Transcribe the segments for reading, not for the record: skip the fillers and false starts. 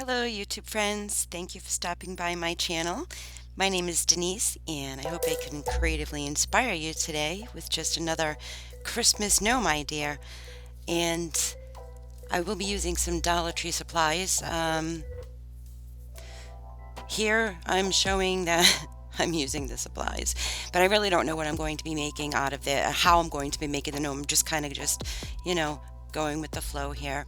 Hello YouTube friends, thank you for stopping by my channel. My name is Denise and I hope I can creatively inspire you today with just another Christmas gnome idea. And I will be using some Dollar Tree supplies. Here I'm showing that I'm using the supplies, but I really don't know what I'm going to be making out of it, how I'm going to be making the gnome. I'm just kind of going with the flow here.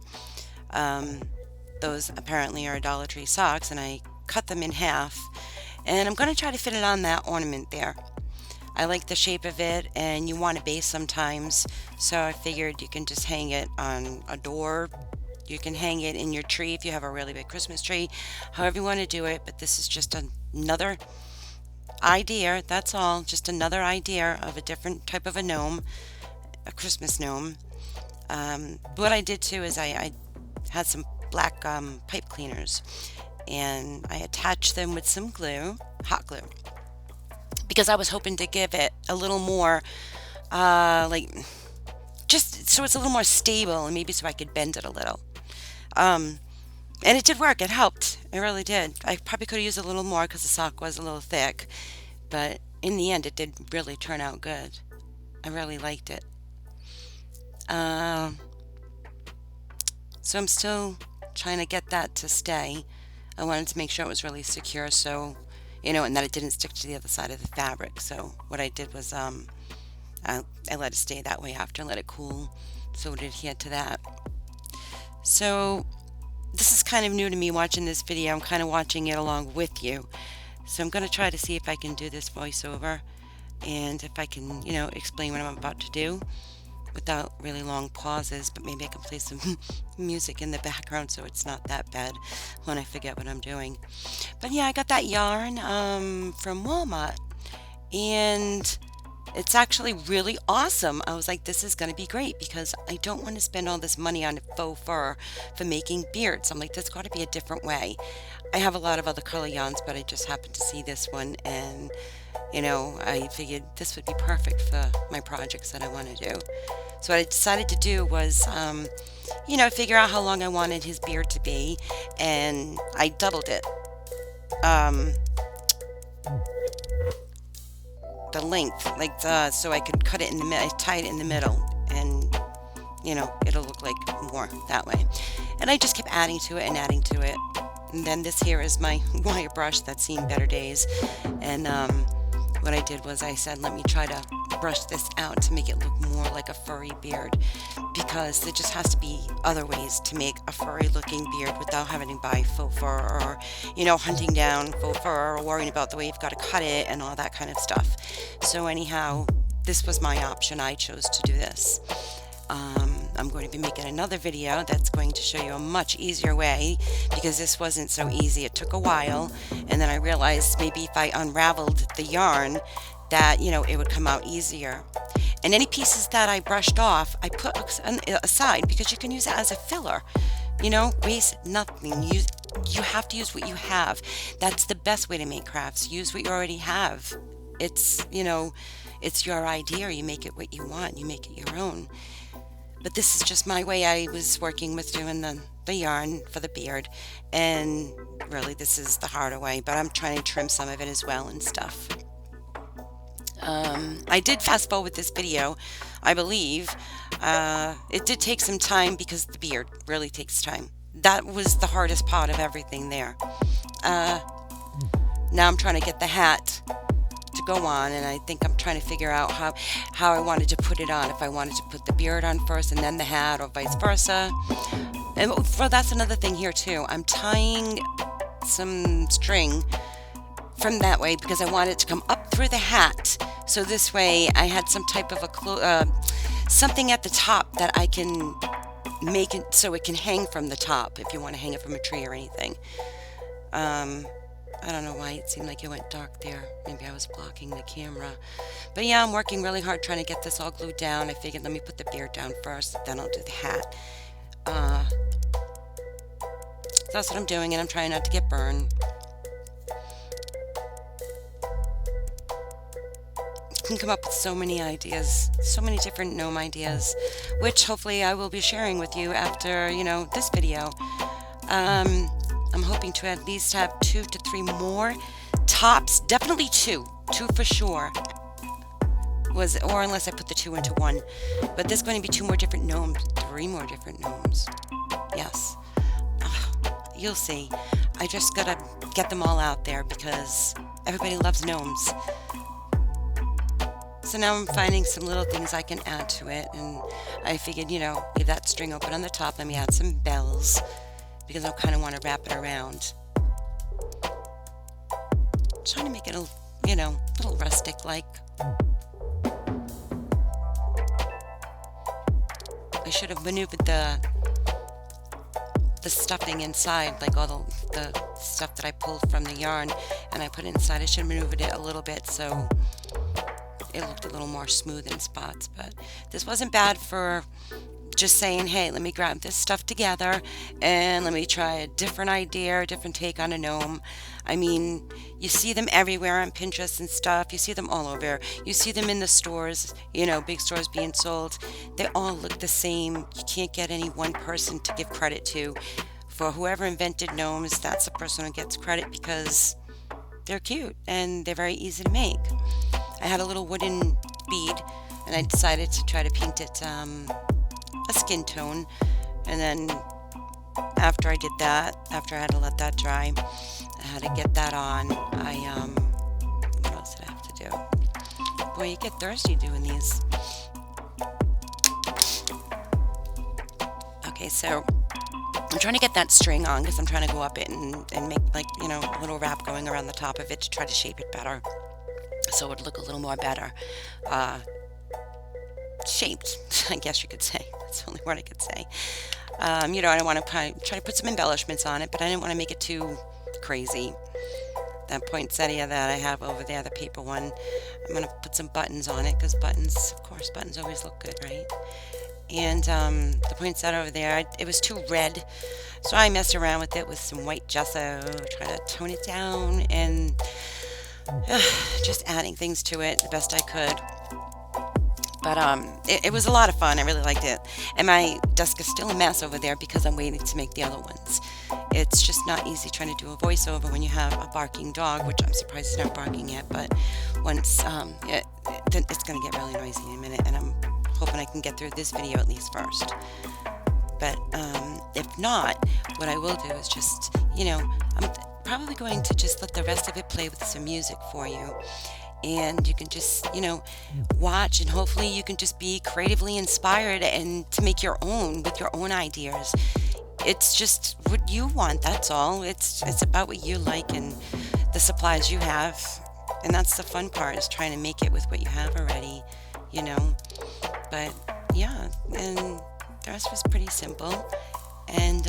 Those apparently are Dollar Tree socks, and I cut them in half, and I'm going to try to fit it on that ornament there. I like the shape of it, and you want a base sometimes, so I figured you can just hang it on a door. You can hang it in your tree if you have a really big Christmas tree, however you want to do it, but this is just another idea, that's all, just another idea of a different type of a gnome, a Christmas gnome. What I did too is I had some black pipe cleaners, and I attached them with some glue, hot glue, because I was hoping to give it a little more just so it's a little more stable, and maybe so I could bend it a little. And it did work. It helped. It really did. I probably could have used a little more because the sock was a little thick, but in the end it did really turn out good. I really liked it. So I'm still trying to get that to stay. I wanted to make sure it was really secure, so and that it didn't stick to the other side of the fabric. So what I did was I let it stay that way after and let it cool, so it adhered to that. So this is kind of new to me watching this video. I'm kind of watching it along with you. So I'm going to try to see if I can do this voiceover, and if I can explain what I'm about to do without really long pauses, but maybe I can play some music in the background so it's not that bad when I forget what I'm doing. But yeah, I got that yarn from Walmart, and it's actually really awesome. I was like, this is going to be great because I don't want to spend all this money on faux fur for making beards. I'm like, there's got to be a different way. I have a lot of other color yarns, but I just happened to see this one, and I figured this would be perfect for my projects that I want to do. So what I decided to do was, figure out how long I wanted his beard to be, and I doubled it. The length, so I could cut it in the middle, tie it in the middle, and it'll look like more that way. And I just kept adding to it and adding to it. And then this here is my wire brush that's seen better days, and what I did was I said, let me try to brush this out to make it look more like a furry beard, because there just has to be other ways to make a furry looking beard without having to buy faux fur, or hunting down faux fur, or worrying about the way you've got to cut it and all that kind of stuff. So anyhow, this was my option. I chose to do this. I'm going to be making another video that's going to show you a much easier way, because this wasn't so easy. It took a while, and then I realized maybe if I unraveled the yarn that it would come out easier. And any pieces that I brushed off, I put aside, because you can use it as a filler. Waste nothing. You have to use what you have. That's the best way to make crafts. Use what you already have. It's it's your idea. You make it what you want. You make it your own. But this is just my way. I was working with doing the yarn for the beard, and really this is the harder way, but I'm trying to trim some of it as well and stuff. I did fast forward this video, I believe. It did take some time because the beard really takes time. That was the hardest part of everything there. Now I'm trying to get the hat to go on, and I think I'm trying to figure out how I wanted to put it on, if I wanted to put the beard on first and then the hat, or vice versa. And that's another thing here too. I'm tying some string from that way because I want it to come up through the hat, so this way I had some type of something at the top that I can make it so it can hang from the top if you want to hang it from a tree or anything. I don't know why it seemed like it went dark there. Maybe I was blocking the camera. But yeah, I'm working really hard trying to get this all glued down. I figured let me put the beard down first, then I'll do the hat. So that's what I'm doing, and I'm trying not to get burned. You can come up with so many ideas, so many different gnome ideas, which hopefully I will be sharing with you after, this video. I'm hoping to at least have 2 to 3 more tops. Definitely two for sure. Or unless I put the 2 into one. But there's going to be 2 more different gnomes, 3 more different gnomes. Yes. You'll see. I just gotta get them all out there because everybody loves gnomes. So now I'm finding some little things I can add to it, and I figured, leave that string open on the top. Let me add some bells because I kind of want to wrap it around. Trying to make it a little rustic-like. I should have maneuvered the stuffing inside, like all the stuff that I pulled from the yarn, and I put it inside. I should have maneuvered it a little bit so it looked a little more smooth in spots. But this wasn't bad for just saying, hey, let me grab this stuff together and let me try a different idea, a different take on a gnome. I mean, you see them everywhere on Pinterest and stuff. You see them all over. You see them in the stores, big stores being sold. They all look the same. You can't get any one person to give credit to. For whoever invented gnomes, that's the person who gets credit because they're cute and they're very easy to make. I had a little wooden bead and I decided to try to paint it a skin tone, and then after I did that, after I had to let that dry, I had to get that on. What else did I have to do? Boy, you get thirsty doing these. Okay, so I'm trying to get that string on because I'm trying to go up it and make a little wrap going around the top of it to try to shape it better so it would look a little more better shaped, I guess you could say. That's the only word I could say. I don't want to try to put some embellishments on it, but I didn't want to make it too crazy. That poinsettia that I have over there, the paper one, I'm going to put some buttons on it because buttons always look good, right? And the poinsettia over there, it was too red, so I messed around with it with some white gesso, try to tone it down, and just adding things to it the best I could. But it was a lot of fun. I really liked it. And my desk is still a mess over there because I'm waiting to make the other ones. It's just not easy trying to do a voiceover when you have a barking dog, which I'm surprised it's not barking yet. But once it's going to get really noisy in a minute, and I'm hoping I can get through this video at least first. But if not, what I will do is just, I'm probably going to just let the rest of it play with some music for you. And you can just, watch, and hopefully you can just be creatively inspired and to make your own with your own ideas. It's just what you want, that's all. It's about what you like and the supplies you have. And that's the fun part, is trying to make it with what you have already, But, yeah, and the rest was pretty simple. And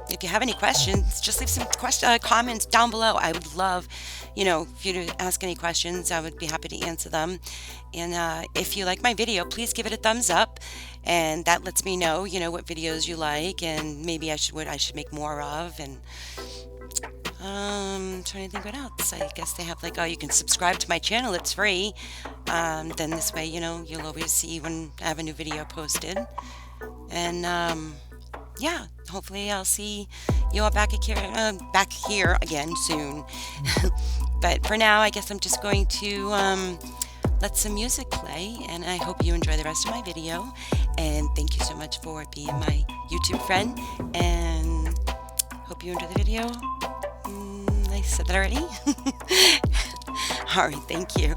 if you have any questions, just leave some comments down below. I would love, for you to ask any questions. I would be happy to answer them. And if you like my video, please give it a thumbs up. And that lets me know, what videos you like, and maybe I should make more of. And trying to think what else. I guess they have you can subscribe to my channel. It's free. Then this way, you'll always see when I have a new video posted. And yeah, hopefully I'll see you all back here again soon. But for now, I guess I'm just going to let some music play, and I hope you enjoy the rest of my video. And thank you so much for being my YouTube friend, and hope you enjoy the video. I said that already. All right, thank you.